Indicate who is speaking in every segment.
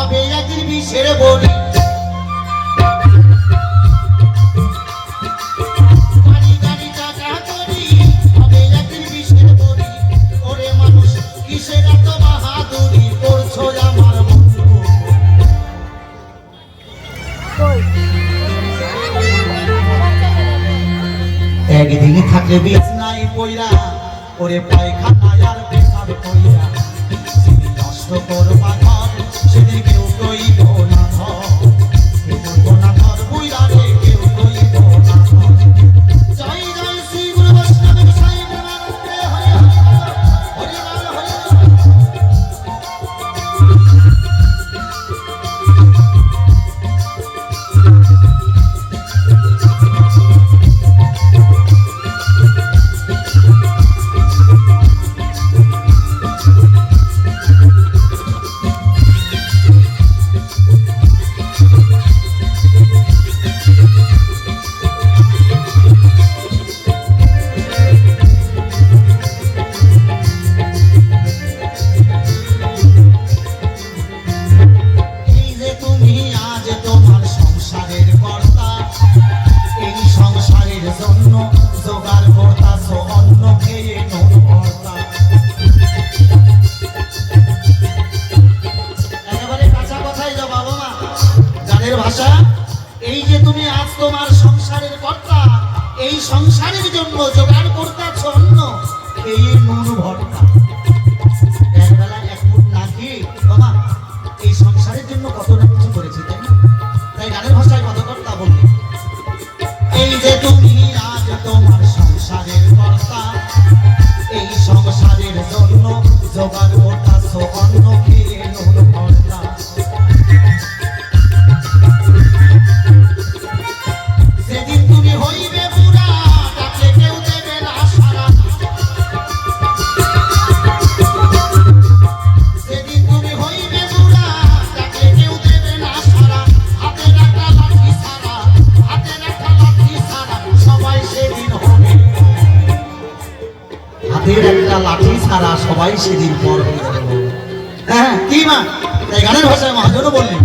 Speaker 1: হবে একদিন বিষের বড়ি। গাড়ি গাড়ি টাকা করি হবে একদিন বিষের বড়ি। ওরে মানুষ কিসের এত বাহাদুরি করছো আমার বন্ধু। একদিন থাকলে বিছনাই পইরা ওরে পায়খানায় আর পেশাব কইরা সেদিন নষ্ট করবা ঘর সেদিন কেউ কইব না ঘর কেউ কইব না ঘর বুইরা রে কেউ কইব না ঘর। জয় জয় শ্রী গুরু বৈষ্ণব সাই প্রেমানন্দে হরি হরি হরি হরি। এই যে তুমি আজ তোমার সংসারের কর্তা, এই সংসারের জন্য জোগাড় করতেছ অন্ন, এই নুন ভর্তা। একবেলা এক মুঠ না খেয়ে বাবা এই সংসারের জন্য কত না কিছু করেছি, তাই না? তাই গানের ভাষায় কত কর্তা বললে, এই যে তুমি আজ তোমার সংসারের কর্তা, এই সংসারের জন্য জোগাড় করতেছ অন্ন, খেয়ে নুন ভর্তা। সেদিন তুমি হইবে বুড়া, ডাকলে কেউ দেবে না সাড়া। সেদিন তুমি হইবে বুড়া, ডাকলে কেউ দেবে না সাড়া। হাতের একটা লাঠি ছাড়া, হাতের একটা লাঠি ছাড়া সবাই সেদিন হবে। হাতের একটা লাঠি ছাড়া সবাই সেদিন পর হয়ে যাবে। হ্যাঁ কি মা, তাই গানের ভাষায় মহাজনও বললেন,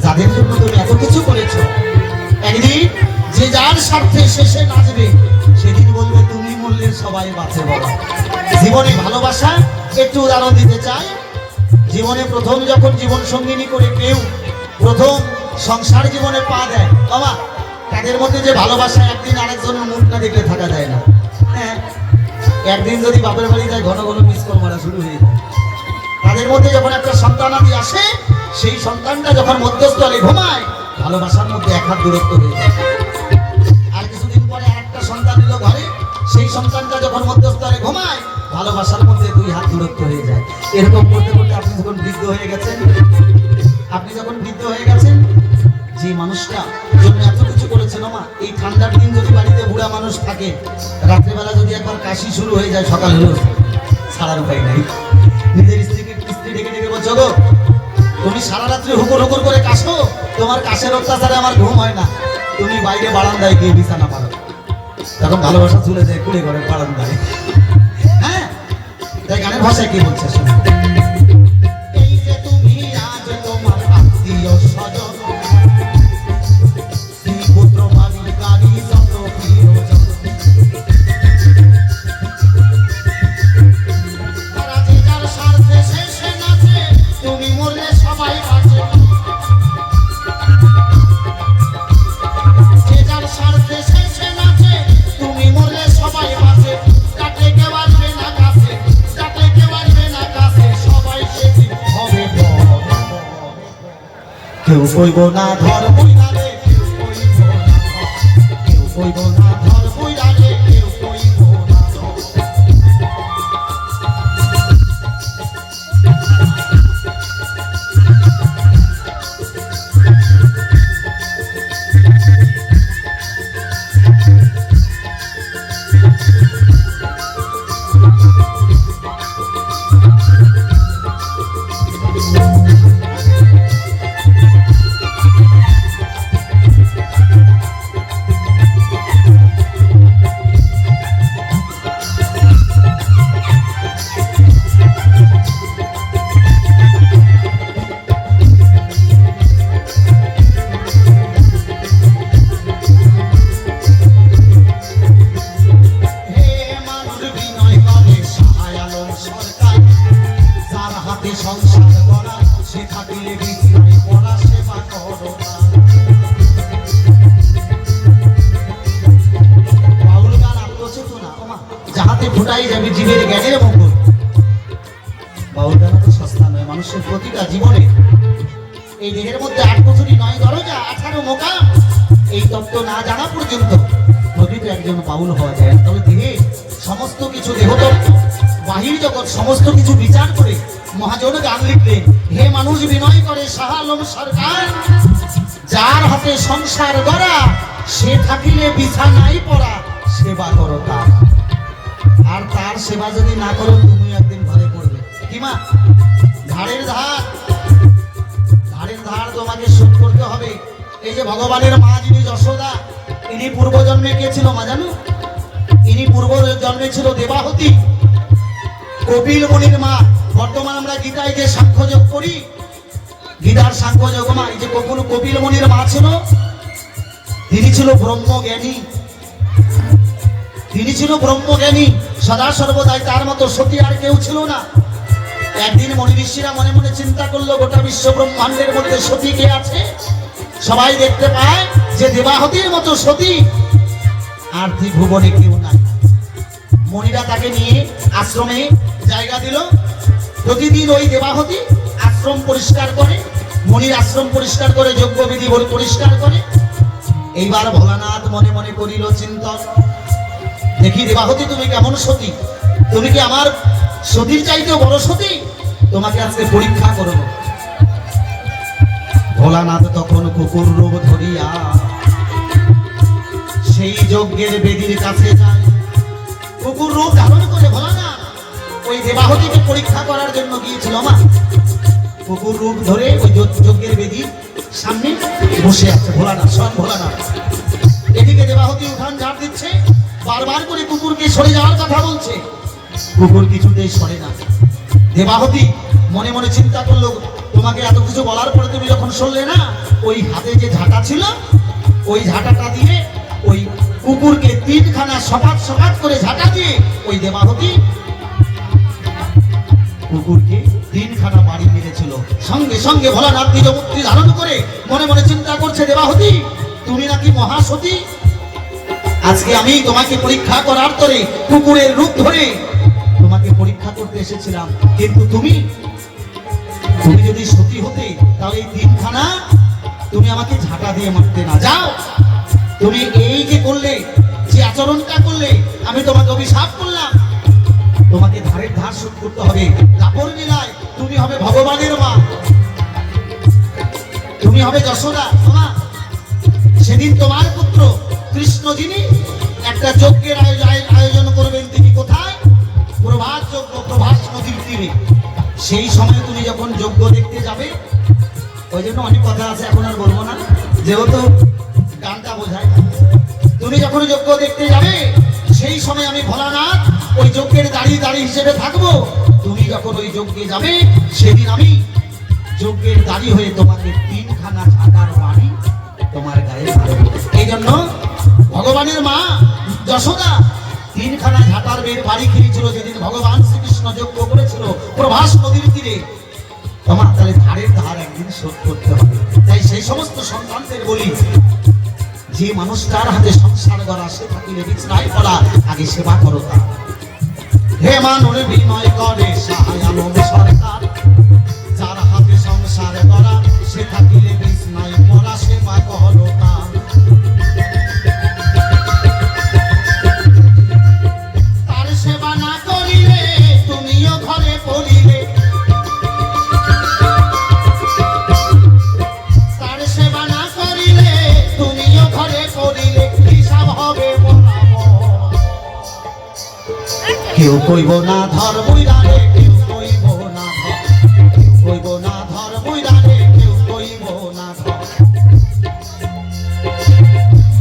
Speaker 1: যাদের জন্য তুমি এত কিছু করেছো, একদিন যে যার স্বার্থে শেষে নাচবে সেদিন বলবে তুমি মরলে সবাই বাঁচে। বাবা জীবনে ভালোবাসা একটু উদাহরণ দিতে চাই। জীবনে প্রথম যখন জীবন সঙ্গিনী করে কেউ প্রথম সংসার জীবনে পা দেয়, বাবা তাদের মধ্যে যে ভালোবাসা একদিন আরেকজনের মুখটা দেখলে থাকা যায় না। হ্যাঁ একদিন যদি বাপের বাড়ি যায় ঘন ঘন মিস কল মারা শুরু হয়ে যায়। তাদের মধ্যে যখন একটা সন্তানাদি আসে, সেই সন্তানটা যখন মধ্যস্থলে ঘুমায় ভালোবাসার মধ্যে এক হাত দূরত্ব হয়ে যায়। আর কিছুদিন পরে আরেকটা সন্তান এলো ঘরে, সেই সন্তানটা যখন মধ্যস্থলে ঘুমায় ভালোবাসার মধ্যে দুই হাত দূরত্ব হয়ে যায়। এরকম করতে করতে আপনি যখন বৃদ্ধ হয়ে গেছেন, যে মানুষটা জন্য এত কিছু করেছেন মা, এই ঠান্ডার দিন যদি বাড়িতে বুড়া মানুষ থাকে, রাত্রেবেলা যদি একবার কাশি শুরু হয়ে যায় সকাল হলো ছাড়ার উপায় নাই। নিজের স্ত্রী ডেকে ডেকে বলছো, গো তুমি সারা রাত্রি হুকুর হুকুর করে কাশো, তোমার কাশের অত্যাচারে আমার ঘুম হয় না। তুমি বাইরে বারান্দায় গিয়ে বিছানা পারো। তখন ভালোবাসা চলে যায় কুড়ে ঘরের বারান্দায়। হ্যাঁ, তাই গানের ভাষায় কি বলছে শোনো। এই যে তুমি আজ তোমার আত্মীয় স্বজন, পুত্র বাড়ি গাড়ি যত প্রিয়জন, তারা যে যার স্বার্থে শেষে নাচে, তুমি মরলে সবাই বাঁচে। যে যার স্বার্থে শেষে নাচে, তুমি মরলে সবাই বাঁচে। ডাকলে কেউ আসবে না কাছে, ডাকলে কেউ আসবে না কাছে, সবাই সেদিন হবে পর। কেউ কইব না ধর বইরালে, কেউ কইব না ধর বইরালে, কেউ কইব না ধর। সংসার করা সে থাকিলে বিছানায় পড়া সেবা করো না। বাউল গান আত্মচেতনা যাহাতে ফুটাই যাবে জীবের জ্ঞানের মঙ্গল। বাউল গান তো সস্তা নয়, মানুষের প্রতিটা জীবনে এই দেহের মধ্যে 8 বছরই 9 দরজা 18 মোকাম, এই তত্ত্ব না জানা পর্যন্ত প্রকৃত একজন বাউল হওয়া যায়। তবে দেহে সমস্ত কিছু দেহতত্ত্ব বাহির জগৎ সমস্ত কিছু বিচার করে মহাজন গান লিখলেন। হে মানুষ বিনয় করে শাহ আলম সরকার, যার হাতে সংসার গড়া সে থাকিলে বিছানায় পড়া সেবা করো তার। আর তার সেবা যদি না করো তুমি একদিন ঘরে পড়বে। কি মা, ঘাড়ের ধার, ঘাড়ের ধার তোমাকে শোধ করতে হবে। এই যে ভগবানের মা যিনি যশোদা, ইনি পূর্বজন্মে কে ছিল মা জানো? ইনি পূর্ব জন্মে ছিল দেবাহতী, কপিল মুনির মা। বর্তমান আমরা গীতায় যে সাংখ্যযোগ করি, গীতার সাংখ্যযোগ মা, এই যে কপিল মুনির মা ছিল, তিনি ছিল ব্রহ্মজ্ঞানী, তিনি ছিল ব্রহ্মজ্ঞানী সদা সর্বদাই। তার মতো সতী আর কেউ ছিল না। একদিন মনি ঋষিরা মনে মনে চিন্তা করলো, গোটা বিশ্ব ব্রহ্মাণ্ডের মধ্যে সতী কে আছে? সবাই দেখতে পায় যে দেবাহতীর মতো সতী আর ত্রিভুবনে কেউ নাই। মনিরা তাকে নিয়ে আশ্রমে জায়গা দিল। প্রতিদিন ওই দেবাহতী আশ্রম পরিষ্কার করে, মনির আশ্রম পরিষ্কার করে, যজ্ঞবিধি পরিষ্কার করে। এইবার ভোলানাথ মনে মনে করিল চিন্তন, দেখি দেবাহতী তুমি কেমন সতী, তুমি কি আমার সতীর চাইতেও বড় সতী? তোমাকে আজকে পরীক্ষা করব। ভোলানাথ তখন কুকুর রূপ ধরিয়া সেই যজ্ঞের বেদির কাছে যায়। কুকুর রূপ ধারণ করে ভোলানাথ ওই দেবাহতীকে পরীক্ষা করার জন্য গিয়েছিল মা। কুকুর রূপ ধরে ওই যজ্ঞের বেদির সামনে বসে আছে ভোলানাথ, স্বয়ং ভোলানাথ। এদিকে দেবাহতী উঠান ঝাড় দিচ্ছে, বারবার করে কুকুরকে সরে যাওয়ার কথা বলছে, কুকুর কিছুতেই সরে না। দেবাহতী মনে মনে চিন্তা করলো, তোমাকে এত কিছু বলার পরে তুমি যখন সরলে না, ওই হাতে যে ঝাঁটা ছিল ওই ঝাঁটাটা দিয়ে ওই কুকুরকে 3খানা সপাত সপাত করে ঝাঁটা দিয়ে ওই দেবাহতী কুকুরকে 3খানা বাড়ি মেরেছিল। সঙ্গে সঙ্গে ভোলানাথ নিজ মূর্তি ধারণ করে মনে মনে চিন্তা করছে, দেবাহতী তুমি নাকি মহাসতী, আজকে আমি তোমাকে পরীক্ষা করার তরে কুকুরের রূপ ধরে তোমাকে পরীক্ষা করতে এসেছিলাম। কিন্তু তুমি যদি সতী হতে তাহলে এই 3খানা তুমি আমাকে ঝাঁটা দিয়ে মারতে না। যাও, তুমি এই যে করলে, যে আচরণটা করলে, আমি তোমাকে অভিশাপ করলাম, তোমাকে ধারের ধার শোধ করতে হবে। কাপড় নীলায় তুমি হবে ভগবানের মা, তুমি হবে যশোদা মা। সেদিন তোমার পুত্র কৃষ্ণ যিনি একটা যজ্ঞের আয়োজন করবেন, তিনি কোথায়? প্রভাত যজ্ঞ, প্রভাস নদীর তীরে। সেই সময় তুমি যখন যজ্ঞ দেখতে যাবে, ওই জন্য অনেক কথা আছে, এখন আর বলবো না, যেহেতু গানটা বোঝায় না। তুমি যখন যজ্ঞ দেখতে যাবে সেই সময় আমি ভোলানাথ ওই যজ্ঞের দাঁড়িয়ে দাঁড়িয়ে হিসেবে থাকবো। তুমি যখন ওই যজ্ঞে যাবে সেদিন আমি যজ্ঞের দাঁড়ি হয়ে তোমাকে 3খানা ঝাঁটার বাড়ি তোমার গায়ে মারব। এই জন্য ভগবানের মা যশোদা 3খানা ঝাঁটার বের বাড়ি খেয়েছিল যেদিন ভগবান শ্রীকৃষ্ণ যজ্ঞ করেছিল প্রভাস নদীর তীরে। তোমার তাহলে ধারের ধার একদিন শোধ করতে হবে। তাই সেই সমস্ত সন্তানদের বলি, যে মানুষটার হাতে সংসার গড়া সে থাকিলে বিছনায় পড়া, আগে সেবা করো তার। হে মানুষ বিনয় করে সাহায্য সরকার, যার হাতে সংসার গড়া সে থাকিলে বিছনায় পড়া, সেবা করো তার। তার সেবা না করিলে তুমিও ঘরে পড়িলে, তার সেবা না করিলে তুমিও ঘরে পড়িলে, হিসাব হবে বরাবর। কেউ কইব না ধর বইরারে, কেউ কইব না ধর, কেউ কইব না ধর বইরারে, কেউ কইব না ধর।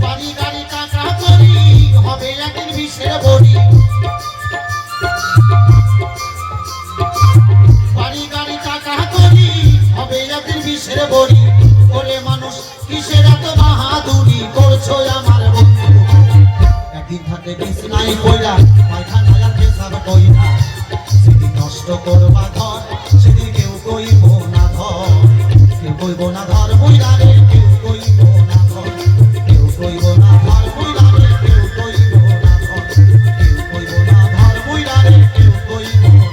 Speaker 1: বাড়ি গাড়ি টাকা করি হবে একদিন বিষের বড়ি, বাড়ি গাড়ি টাকা করি হবে একদিন বিষের বড়ি। ওরে মানুষ কিসের এত বাহাদুরি করছো আমার বন্ধু, একদিন থাকে বিছনায় পয়রা পায়খানায় আর পেশাব কইরা, সেদিন নষ্ট করবা ঘর সেদিন কেউ কইব না ধর, কেউ কইব না ধর বইরারে, কেউ কইব না ধর, কেউ কইব না ধর বইরারে, কেউ কইব না ধর, কেউ কইব না ধর বইরারে, কেউ কইব না।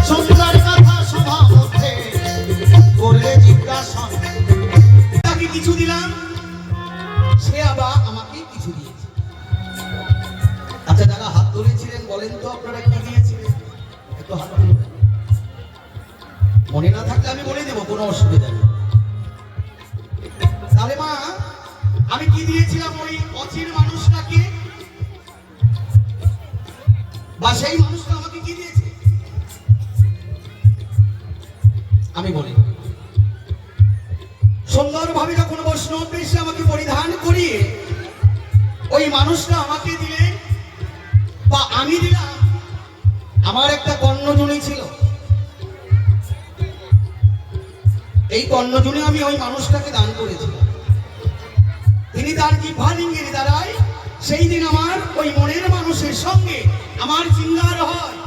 Speaker 1: সুন্দর কথা সভা মধ্যে করলে জিজ্ঞাসন,
Speaker 2: তাকে কিছু দিলাম, সে আবার আমাকে কিছু দিয়েছে। আচ্ছা, যারা হাত ধরেছিলেন বলেন তো আপনারা কি দিয়েছিলেন? একটু হাত তুলবেন। মনে না থাকলে আমি বলে দেবো, কোনো অসুবিধা নেই। তাহলে মা, আমি কি দিয়েছিলাম ওই অচির মানুষটাকে, বা সেই মানুষটা আমাকে কি দিয়েছে আমি বলি। সুন্দরভাবে যখন বৈষ্ণব বেশে আমাকে পরিধান করিয়ে ওই মানুষটা আমাকে দিলেন বা আমি দিলাম, আমার একটা কর্ণজনী ছিল। এই কর্ণজনী আমি ওই মানুষটাকে দান করেছিলাম। তিনি তার জিহ্বালিঙ্গের দ্বারাই সেই দিন আমার ওই মনের মানুষের সঙ্গে আমার চিন্তার হয়,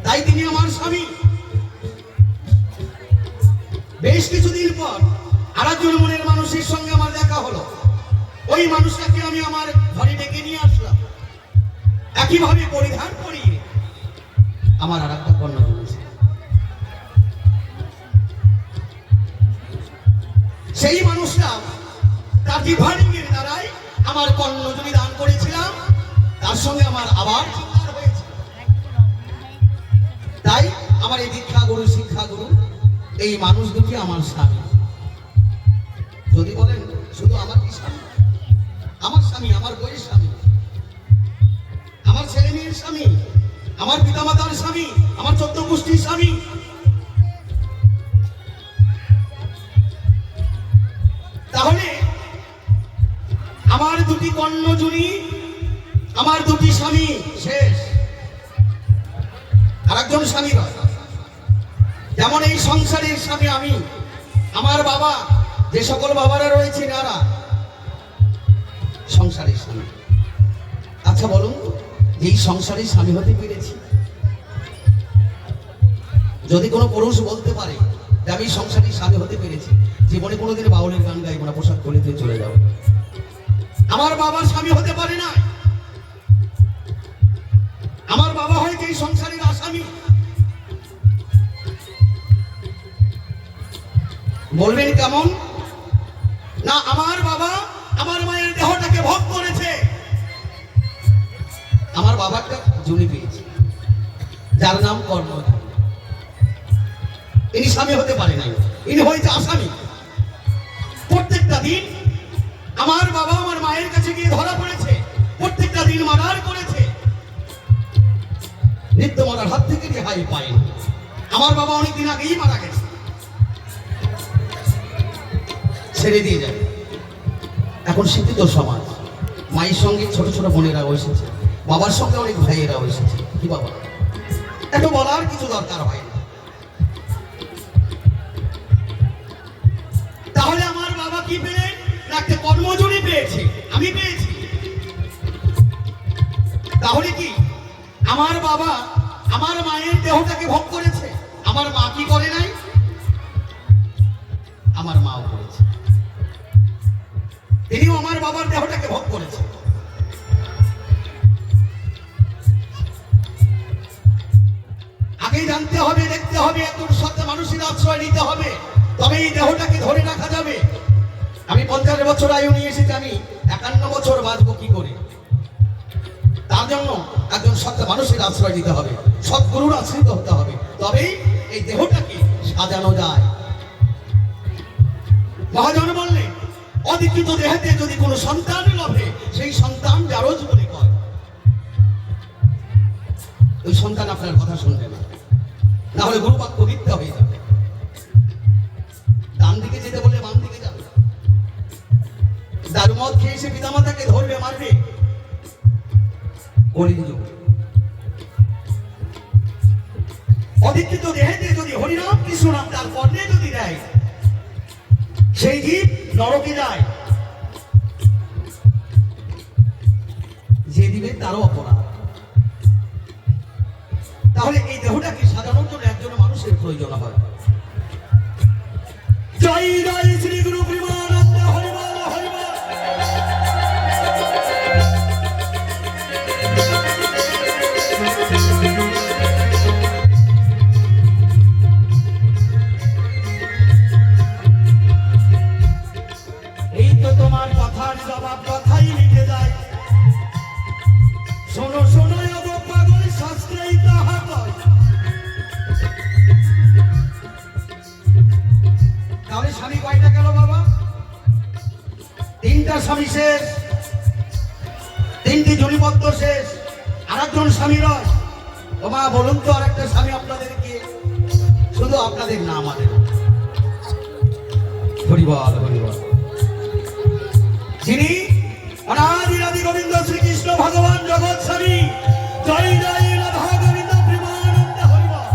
Speaker 2: তাই তিনি আমার স্বামী। বেশ কিছুদিন পর আরেকজন মনের মানুষের সঙ্গে আমার দেখা হলো। ওই মানুষটাকে আমি আমার ঘরে ডেকে নিয়ে আসলাম, একইভাবে পরিধান করিয়ে আমার আর একটা কন্যা জন্মেছে। সেই মানুষটা তার জিহ্বালিঙ্গের দ্বারাই আমার কর্ণজনী দান করেছিলাম, তার সঙ্গে আমার আবার চিন্তার হয়েছে। তাই আমার এই দীক্ষা গুরু শিক্ষা গুরু এই মানুষ দুটি আমার স্বামী। যদি বলেন শুধু আমার কি স্বামী? আমার স্বামী, আমার বইয়ের স্বামী, আমার ছেলে মেয়ের স্বামী, আমার পিতামাতার স্বামী, আমার 14 গোষ্ঠীর স্বামী। তাহলে আমার দুটি কর্ণজনী, আমার দুটি স্বামী শেষ, আর একজন স্বামী রয়। যেমন এই সংসারের স্বামী আমি, আমার বাবা, যে সকল বাবারা রয়েছে যারা সংসারের স্বামী। আচ্ছা বলুন, এই সংসারের স্বামী হতে পেরেছি? যদি কোনো পুরুষ বলতে পারে যে আমি সংসারের স্বামী হতে পেরেছি, জীবনে কোনোদিন বাউলের গান গাইব না, পোশাক পরিতে চলে যাও। আমার বাবার স্বামী হতে পারে না, আমার বাবা হয়তো এই সংসারের আসামি। বলবেন কেমন? না, আমার বাবা আমার মায়ের দেহটাকে ভোগ করেছে, আমার বাবা একটা জুনি পেয়েছে যার নাম কর্ণ। ইনি স্বামী হতে পারে নাই, ইনি হয়েছে আসামি। প্রত্যেকটা দিন আমার বাবা আমার মায়ের কাছে গিয়ে ধরা পড়েছে, প্রত্যেকটা দিন মার্ডার করেছে, নিত্য মারার হাত থেকে রেহাই পায়নি। আমার বাবা অনেকদিন আগেই মারা গেছে। ছেড়ে দিয়ে যাবে। এখন শিক্ষিত সমাজ, মায়ের সঙ্গে ছোট ছোট বোনেরাও এসেছে, বাবার সঙ্গে অনেক ভাইয়েরাও এসেছে। কি বাবা, এত বলার কিছু দরকার হয় না। তাহলে আমার বাবা কি পেলেন? একটা কর্মজীবী পেয়েছে, আমি পেয়েছি। তাহলে কি আমার বাবা আমার মায়ের দেহটাকে ভোগ করেছে? আমার মা কি করে নাই? আমার মাও করেছে। তিনিও আমার বাবার দেহটাকে ভোগ করেছে। আগেই জানতে হবে, দেখতে হবে, তোর সাথে মানুষের আশ্রয় নিতে হবে, তবে এই দেহটাকে ধরে রাখা যাবে। আমি 50 বছর আয়ু নিয়ে এসেছি, আমি 51 বছর বাঁচবো কি করে? তার জন্য একজন সত্য মানুষের আশ্রয় দিতে হবে, সৎগুরুর আশ্রিত হতে হবে, তবেই এই দেহটাকে সাজানো যায়। মহাজন বললেন, অধিকৃত দেহেতে যদি কোনো সন্তান লভে, সেই সন্তান জারজ বলে কয়। ওই সন্তান আপনার কথা শুনবে না, না হলে গুরুবাক্য মিথ্যা হয়ে যাবে। ডান দিকে যেতে বলে বাম দিকে যাবে, দারু মদ খেয়ে এসে পিতামাতাকে ধরবে, মারবে। অধিকৃত দেহেতে যদি হরিনাম কৃষ্ণ নাম তার কর্ণে যদি দেয়, সেই জীব নরকে যায়। যে দিবে তারও অপরাধ। তাহলে এই দেহটাকে সাজানোর জন্য একজন মানুষের প্রয়োজন হয়। জয় জয় শ্রী গুরু প্রেমানন্দ হরি বল, হরি বল। এই তো তোমার কথার জবাব কথাই লিখে যায়। শোনো শোনো গো পাগল, শাস্ত্রেই তাহা কয়। তাহলে স্বামী কয়টা গেল বাবা? 3টা স্বামী শেষ, 3টি জনিপত্র শেষ, আরেকজন স্বামী রয়। ও মা, বলুন তো আরেকটা স্বামী আপনাদেরকে? শুধু আপনাদের না, আমাদের। হরিবল হরিবল। যিনি অনাদিরাদি গোবিন্দ শ্রীকৃষ্ণ ভগবান জগৎ স্বামী। জয় জয় রাধা গোবিন্দ প্রেমানন্দ হরি বল।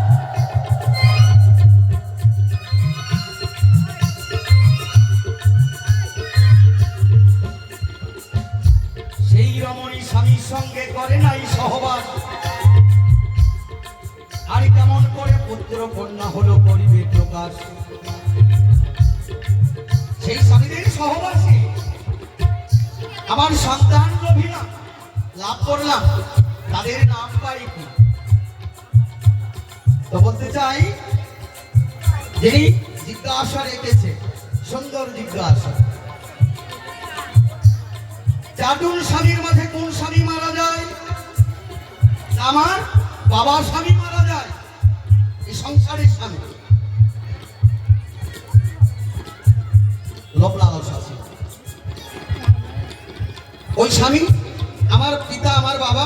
Speaker 2: সেই রমণী স্বামীর সঙ্গে করে নাই সহবাস, আর কেমন করে পুত্র কন্যা হলো করিবে প্রকাশ। সেই স্বামীদের সহবাসে আমার সন্তান রবিনা লাভ করলাম, তাদের নাম পাই কি? তো বলতে চাই, যিনি জিজ্ঞাসা রেখেছে, সুন্দর জিজ্ঞাসা। 4জন স্বামীর মাঝে কোন স্বামী মারা যায়? আমার বাবা স্বামী মারা যায়, এই সংসারের স্বামী। লোভ লালসা ছিল। ওই স্বামী আমার পিতা, আমার বাবা,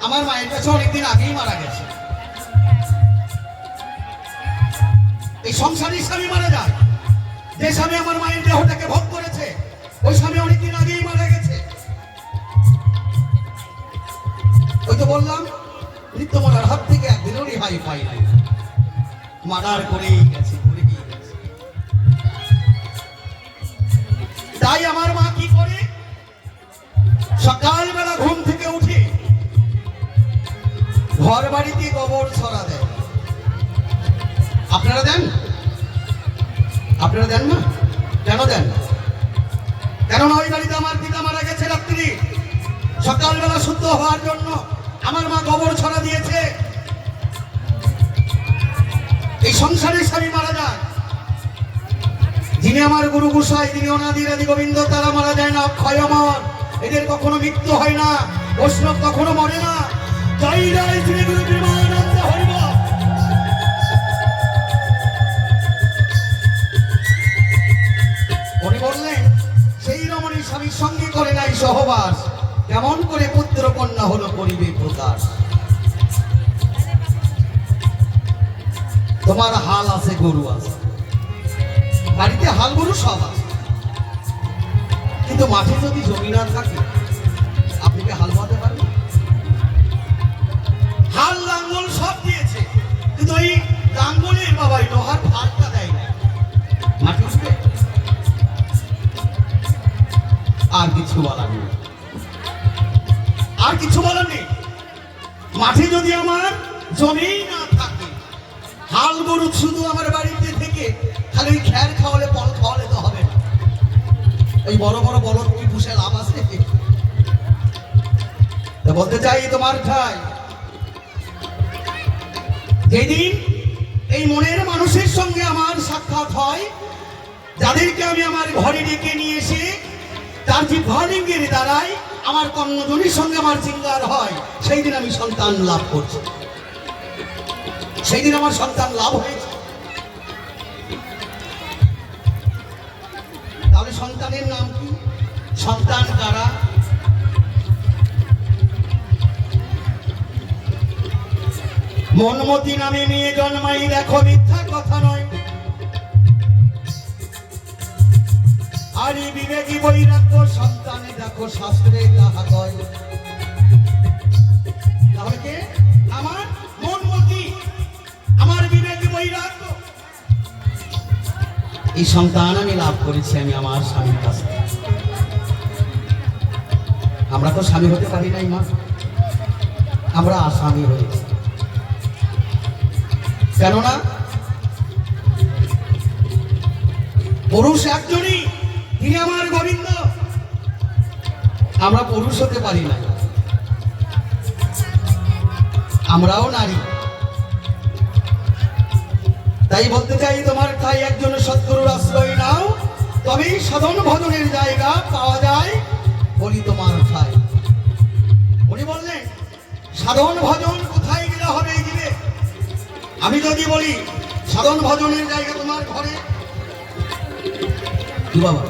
Speaker 2: আমার মায়ের কাছে অনেকদিন আগেই মারা গেছে। এই সংসারের স্বামী মারা যায়। যে স্বামী আমার মায়ের দেহটাকে ভোগ করেছে, ওই স্বামী অনেকদিন আগেই মারা গেছে। ওই তো বললাম, মৃত্যু মরার হাত থেকে একদিনও রেহাই পাই নাই, মার্ডার করেই গেছে, করেই গেছে। তাই আমার মা কি করে? সকালবেলা ঘুম থেকে উঠে ঘর বাড়িতে গোবর ছড়া দেয়। আপনারা দেন? আপনারা দেন না? কেন দেন? কেননা ওই বাড়িতে আমার পিতা মারা গেছে রাত্রি, সকালবেলা শুদ্ধ হওয়ার জন্য আমার মা গোবর ছড়া দিয়েছে। এই সংসারের স্বামী মারা যায়, যিনি আমার গুরু গোসাই, যিনি অনাদিরাদি গোবিন্দ, তারা মারা যায় না। অক্ষয় অমর, এদের কখনো মৃত্যু হয় না, বৈষ্ণব কখনো মরে না। জয় জয় শ্রী গুরু প্রেমানন্দ হরি বল। উনি বললেন, সেই রমণী স্বামীর সঙ্গে করে নাই সহবাস, কেমন করে পুত্র কন্যা হলো করিবে প্রকাশ। তোমার হাল আছে, গরু আছে, বাড়িতে হাল গরু সব আছে, কিন্তু মাঠে যদি জমি না থাকে আপনি কি হাল বাঁধতে পারবেন? হাল লাঙ্গল সব দিয়েছে, কিন্তু ওই লাঙ্গলের বাবাই লোহার ফালটা দেয় না, মাটি উঠবে। আর কিছু বলার নেই, আর কিছু বলার নেই। মাঠে যদি আমার জমি না থাকে, হাল গরু শুধু আমার বাড়িতে থেকে খালি ওই খ্যার খাওয়ালে পল খাওয়ালে তো হবে না। এই বড় বড় বলদ কি পুষে লাভ আছে? তা বলতে চাই তোমার ঠাই, যেদিন এই মনের মানুষের সঙ্গে আমার সাক্ষাৎ হয়, যাদেরকে আমি আমার ঘরে ডেকে নিয়ে এসে তার যে ঘরের দ্বারাই আমার কর্ণজনীর সঙ্গে আমার চিঙ্গার হয়, সেই দিন আমি সন্তান লাভ করছি, সেই দিন আমার সন্তান লাভ হয়েছে। তাহলে সন্তানের নাম কি? সন্তান কারা? মনমতি নামে মেয়ে জন্মাই, দেখো মিথ্যা কথা নয়। আর এই বিবেকী বৈরাগ্য সন্তানে দেখো শাস্ত্রে তাহা কয়। তাহলে কে? আমার মনমতি, আমার বিবেকী বৈরাগ্য। এই সন্তান আমি লাভ করেছি আমি আমার স্বামীর কাছে। আমরা তো স্বামী হতে পারি নাই মা, আমরা আসামি হয়েছি। কেননা পুরুষ একজনই, তিনি আমার গোবিন্দ। আমরা পুরুষ হতে পারি না, আমরাও নারী। তাই বলতে চাই তোমার ঠাই একজন সৎগুরুর আশ্রয় নাও, তবেই সাধন ভজনের জায়গা পাওয়া যায়। বলি তোমার ঠাই, উনি বললেন সাধন ভজন কোথায় গেলে হবে? এই দিবে। আমি যদি বলি সাধন ভজনের জায়গা তোমার ঘরে, কি বাবা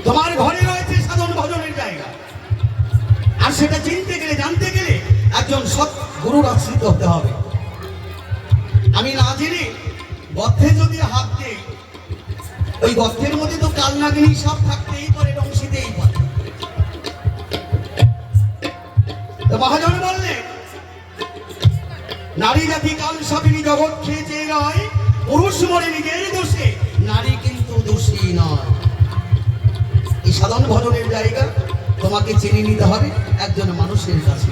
Speaker 2: তোমার ঘরে রয়েছে সাধন ভজনের জায়গা। আর সেটা চিনতে গেলে, জানতে গেলে একজন সৎ গুরুর আশ্রিত হতে হবে। আমি না জেনে গর্তে যদি হাত দিই, ওই গর্তের মধ্যে তো কালনাগিনী সাপ থাকতেই পারে, রংশিতেই পারে। তো মহাজন বললেন নারী জাতি কাল সাপিনী জগৎ খেয়েছে নয়, পুরুষ মরে নিজের দোষে, নারী কিন্তু দোষী নয়। এই সাধন ভজনের জায়গা তোমাকে চিনে নিতে হবে একজন মানুষের কাছে।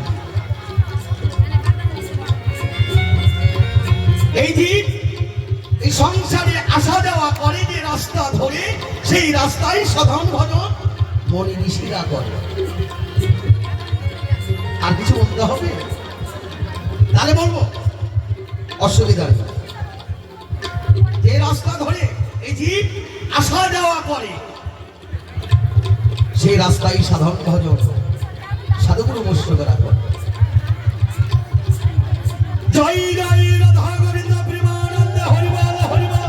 Speaker 2: এই জীব এই সংসারে আসা যাওয়া করে যে রাস্তা ধরে, সেই রাস্তায় সাধন ভজন মনি ঋষিরা করে। আর কিছু বলতে হবে? তাহলে বলবো অসুবিধা নেই। যে রাস্তা ধরে এই জীব আসা যাওয়া করে, সেই রাস্তায় সাধন ভজন সাধুগুরু মুষ্টিকরা করে। জয় জয় রাধা গোবিন্দ প্রেমানন্দ হরিবল হরিবল।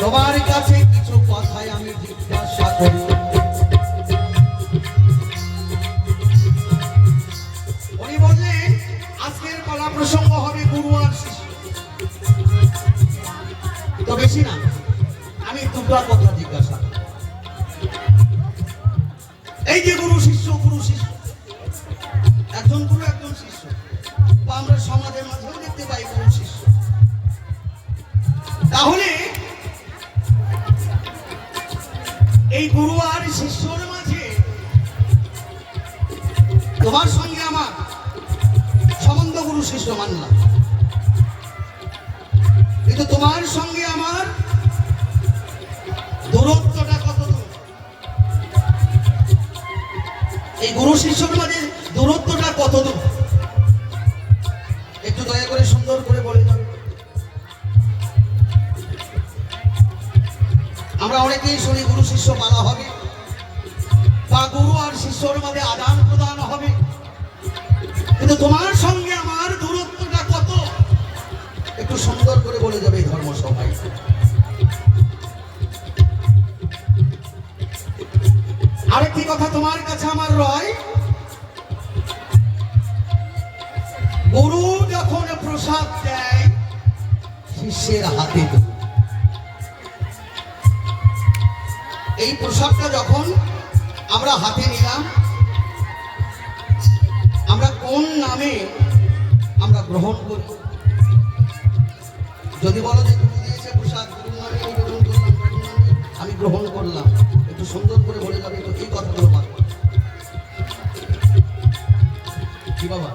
Speaker 2: তোমার কাছে কিছু কথাই আমি জিজ্ঞাসা করি। উনি বললেন আজকের কলা প্রসঙ্গ হবে গুরু আর শিষ্য। তো বেশি না, আমি দুটো কথা জিজ্ঞাসা এই যে গুরু শিষ্য একজন গুরু একজন শিষ্য, বা আমরা সমাজের মাঝেও দেখতে পাই গুরু শিষ্য। তাহলে এই গুরু আর শিষ্যর মাঝে তোমার সঙ্গে আমার সম্বন্ধ গুরু শিষ্য মানলাম, কিন্তু তোমার সঙ্গে আমার দূরত্বটা কত দূর? এই গুরু শিষ্যর মাঝে দূরত্বটা কত দূর? একটু দয়া করে সুন্দর করে বলে যাবে। আমরা অনেকেই শুনি গুরু শিষ্য মালা হবে, বা গুরু আর শিষ্যর মাঝে আদান প্রদান হবে, কিন্তু তোমার সঙ্গে আমার দূরত্বটা কত? একটু সুন্দর করে বলে যাবে এই ধর্ম সভায়। আরেকটি কথা তোমার কাছে আমার রয়, গুরু যখন প্রসাদ দেয় শিষ্যের হাতে দেয়। এই প্রসাদটা যখন আমরা হাতে নিলাম, আমরা কোন নামে আমরা গ্রহণ করি? যদি বলো যে গুরু দিয়েছে প্রসাদ, গুরুর নামে আমি গ্রহণ করলাম, একটু সুন্দর করে বলে যাবে তো এই কথাগুলো পারবো কি বাবা?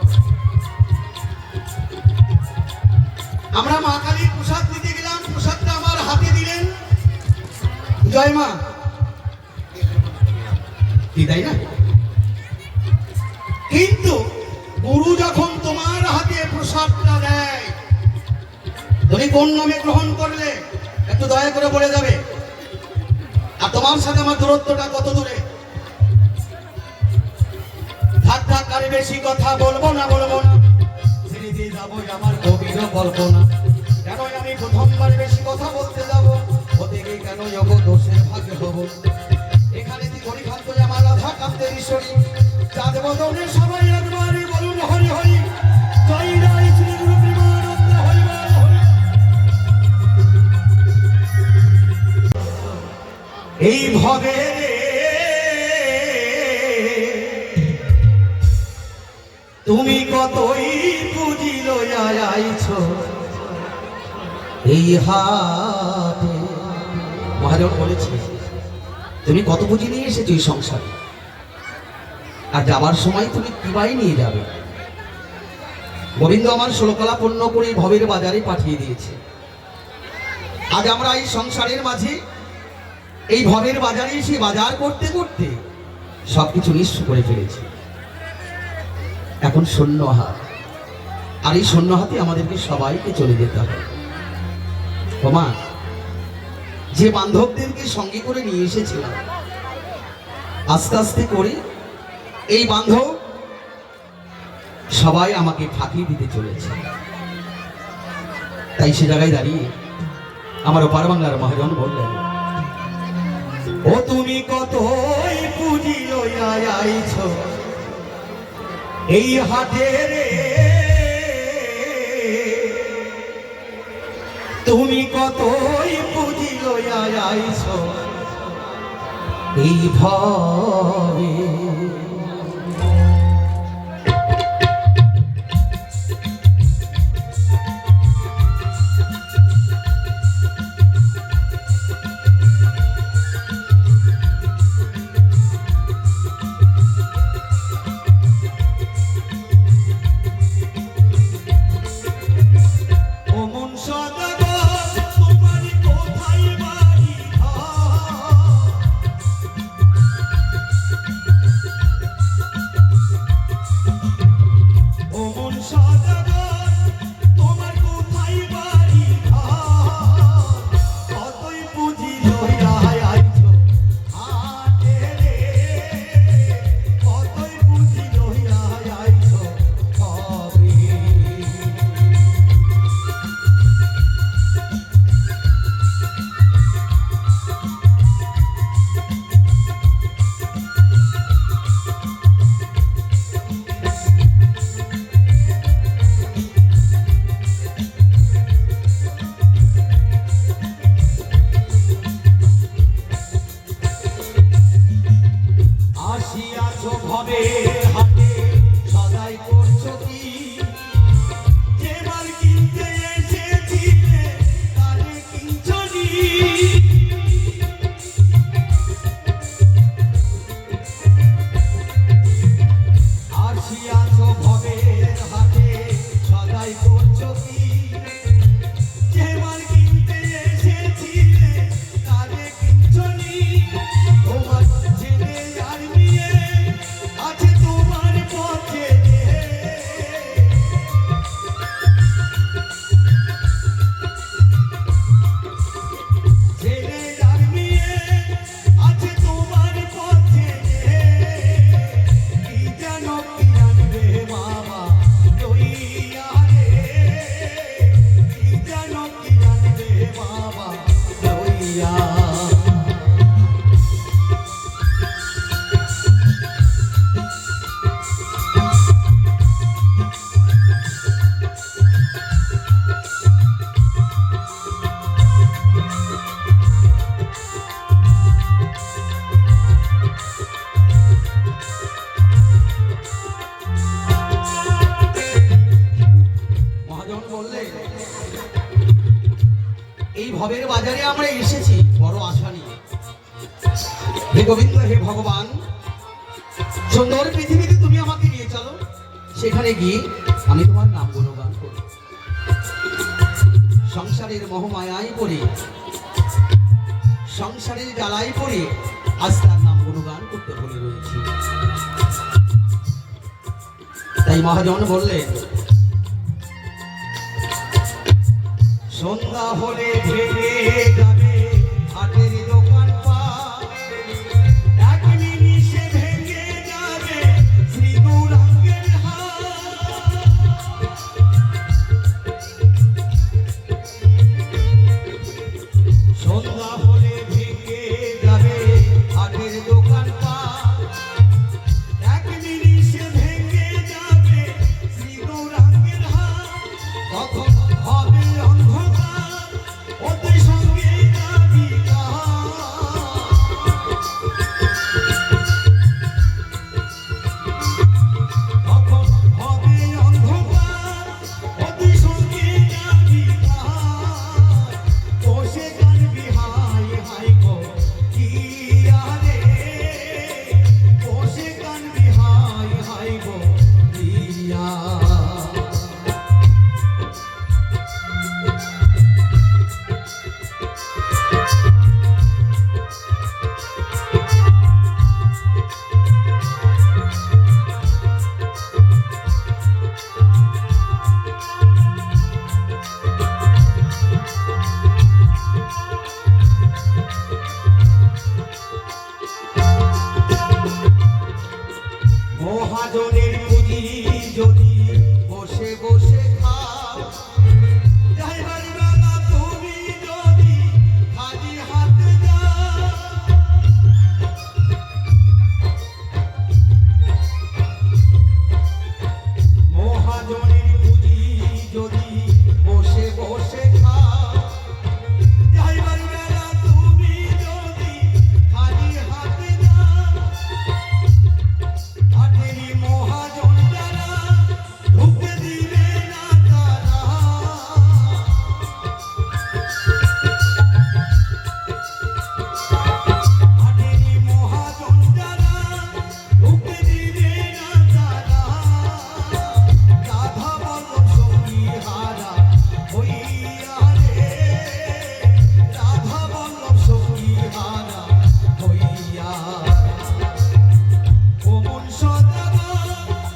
Speaker 2: আমরা মা কালীর প্রসাদ দিতে গেলাম, প্রসাদটা আমার হাতে দিলেন, জয় মা, কি তাই না? কিন্তু গুরু যখন তোমার হাতে প্রসাদটা দেয়, তুমি কোন নামে গ্রহণ করলে একটু দয়া করে বলে যাবে। আর তোমার সাথে আমার দূরত্বটা কত দূরে? থাক থাক আর বেশি কথা বলবো না ধীরে ধীরে যাবো আমার গভীর কল্পনা। কেন আমি প্রথমবার বেশি কথা বলতে যাবো? হতে গিয়ে কেন যোগ দোষের ভাগ্য হবো? এখানে তুই গরিখান্ত আমার রাধা কান্তের ঈশ্বরী, চাঁদ বদনের সবাই একবারে বলুন হরি হরি, জয় রায় শ্রী গুরু প্রেমানন্দ হরি বল হরি। এই ভবে তুমি কতই পুঁজি লইয়া আইছ এই হাটে। মহাজন বলেছে তুমি কত পুঁজি নিয়ে এসেছো এই সংসারে, আর যাবার সময় তুমি কিবাই নিয়ে যাবে। গোবিন্দ আমার ষোলকলা পূর্ণ করে ভবের বাজারে পাঠিয়ে দিয়েছে। আজ আমরা এই সংসারের মাঝে এই ভবের বাজারে এসে বাজার করতে করতে সবকিছু নিঃস্ব করে ফেলেছি। এখন শূন্য হাত, আর এই শূন্য হাতে আমাদেরকে সবাইকে চলে যেতে হবে। ওমা, যে বান্ধবদেরকে সঙ্গে করে নিয়ে এসেছিলাম, আস্তে আস্তে করে এই বান্ধব সবাই আমাকে ফাঁকি দিতে চলেছে। তাই সে জায়গায় দাঁড়িয়ে আমার ওপার বাংলার মহাজন বললেন, ও তুমি কতই পুঁজি লইয়া আইছ এই হাটে রে, তুমি কতই পুঁজি লইয়া আইছ এই ভবে। হইয়া। মহাজন বললেন, এই ভবের বাজারে আমরা এসেছি বড় আশা নিয়ে। হে গোবিন্দ, হে ভগবান, সুন্দর পৃথিবীতে তুমি আমাকে নিয়ে চলো, সেখানে গিয়ে আমি তোমার নাম গুণগান করব। সংসারের মোহমায়ায় পড়ে, সংসারের জ্বালায় পড়ে আজ তার নাম গুণগান করতে ভুলে রয়েছি। তাই মহাজন বললেন, সন্ধ্যা হলে ভেঙে যাবে হাটের দোকান পাট, এক নিমিষে ভেঙে যাবে শ্রী গৌরাঙ্গের হাট। সন্ধ্যা হলে ভেঙে যাবে হাটের দোকান পাট, এক নিমিষে ভেঙে যাবে শ্রী গৌরাঙ্গের হাট। তখন হবে অন্ধকার, ওদের সঙ্গে যাবি তখন হবে অন্ধকার, ওদের সঙ্গে যাবি বসে কানবি হাই হাই গো কি আরে, বসে কানবি হাই হাই গো প্রিয়া। মহাজনের পুঁজি যদি বসে বসে খাও, যাইবার বেলা তুমি যদি খালি হাতে যাও। মহাজনের পুঁজি যদি বসে বসে খাও, যাইবার বেলা তুমি যদি খালি হাতে যাও। হাটেরই মহাজন যারা ঢুকতে দিবে না তারা, হাটেরই মহাজন যারা ঢুকতে দিবে না তারা। রাধা বল্লভ সঙ্গী হারা হইয়া রে, রাধা বল্লভ সঙ্গী হারা হইয়া। ও মন সদাগর,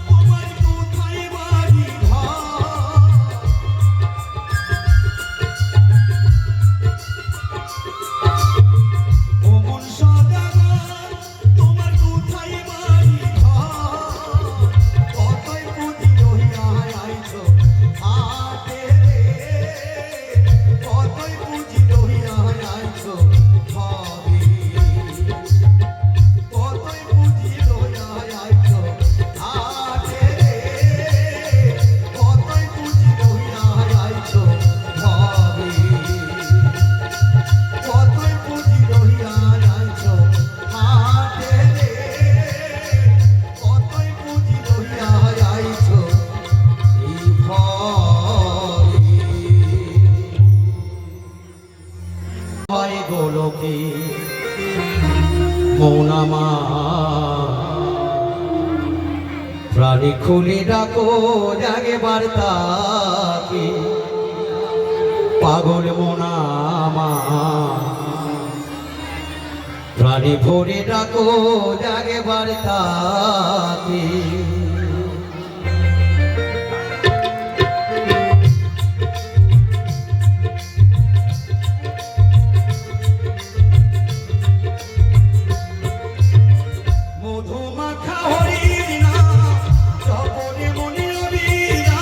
Speaker 2: তোমার কোথায় বাড়ি ঘর? ও মন সদাগর, তোমার কোথায় বাড়ি ঘর? কতই পুঁজি রহিয়া আইছো হাটে রে, কতই পুঁজি রহিয়া আইছো ঘরে। কতই পুঁজি রহিয়া আইছো হাটে রে, কতই পুঁজি রহিয়া আইছো ঘরে। কতই পুঁজি রহিয়া আইছো হাটে রে, কতই পুঁজি রহিয়া আইছো এই ঘরে। হয় গোলকে মৌনামা, প্রাণী খুলে ডাকো জাগে বার্তাকে, পাগল মোনামা। প্রাণী ভরে ডাকো জাগে বার্তাকে। মধুমাখা হরির নাম জপনে মনে অবিরা,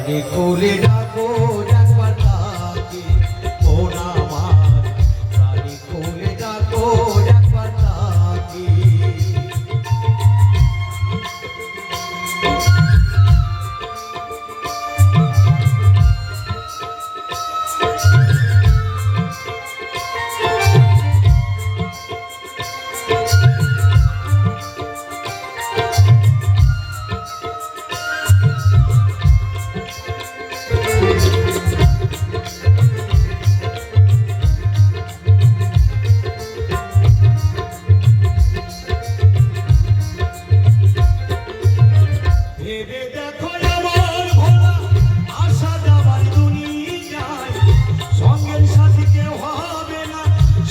Speaker 2: প্রাণে কোলে ডাকো একবার তাকে মন আমার প্রাণে কোলে ডাকো একবার তাকে ভেবে দেখো আমার ভোলা আশা যাবার দুনিয়ায় সঙ্গের সাথী কেউ হবে না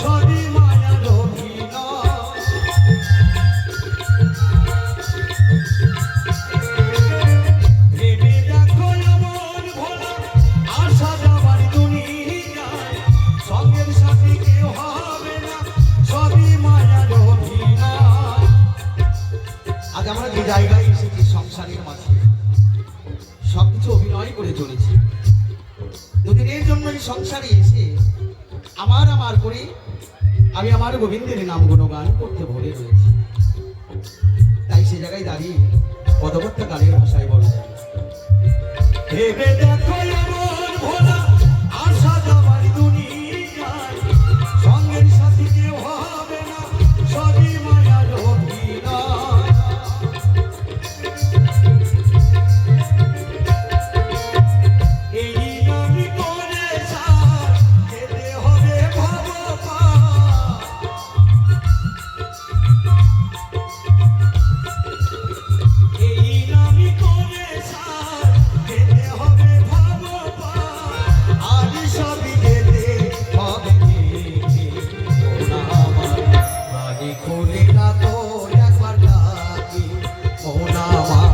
Speaker 2: সবই মায়ার অভিনয় ভেবে দেখো আমার ভোলা আশা যাবার দুনিয়ায় সঙ্গের সাথী কেউ হবে না সবই মায়ার অভিনয় আজ আমরা যে জায়গায় এসেছি সংসারের মাঝে সবকিছু অভিনয় করে চলেছি দুদিনের জন্য এই সংসারে এসে আমার করে আমি আমার গোবিন্দের নাম গুণগান করতে ভরে রয়েছি তাই সে জায়গায় দাঁড়িয়ে পদবর্তী গানের ভাষায় বলা যায় ভেবে দেখো আমার ভোলা আশা যাবার দুনিয়ায় সঙ্গের সাথী কেউ হবে না সবই মায়ার অভিনয় এই আমি করে সার যেতে হবে ভগবান এই আমি করে সার যেতে হবে ভগবান আজ সবই যেতে হবে ওনা আমার প্রাণে কোলে ডাকো একবার ডাকি ওনা আমার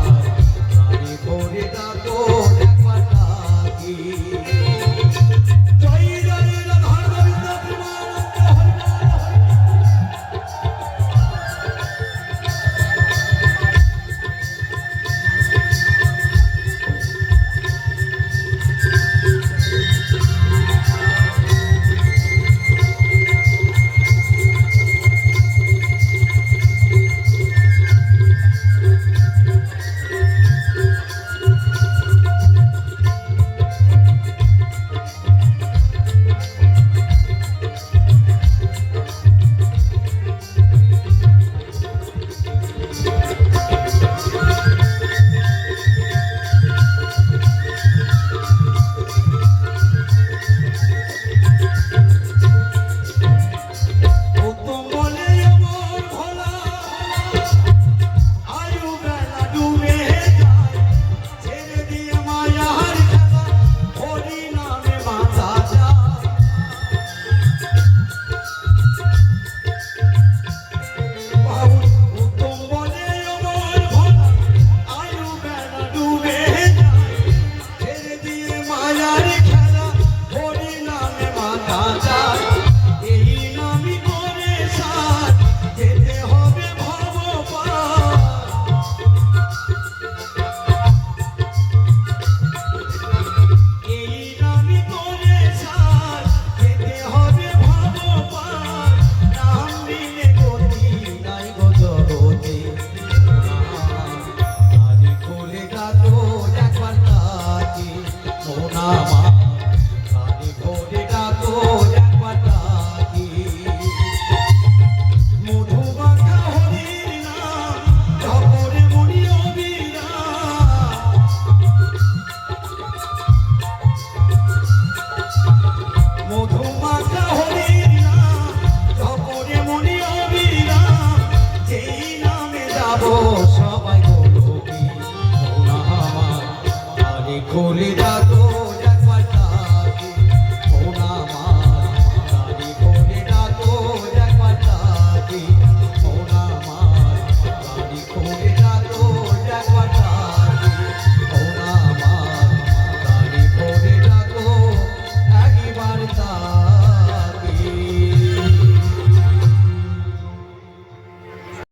Speaker 2: প্রাণে কোলে ডাকো একবার ডাকি জয় জয় রাধা গোবিন্দ প্রেমানন্দ হরি উত্তম বলে আমার ভোলা আয়ু বেলা ডুবে যায় ছেড়ে দিয়ে মায়ার খেলা হরি নামে বাঁধা যায় বাউল উত্তম বলে আমার ভোলা আয়ু বেলা ডুবে যায় ছেড়ে দিয়ে মায়ার খেলা হরি নামে বাঁধা যায় এই নামই করে সার যেতে হবে ভগবান এই নামই করে সার যেতে হবে ভগবান নাম বিনে গতি নাই গো জগতে প্রাণে কোলে ডাকো একবার তাকে মোনা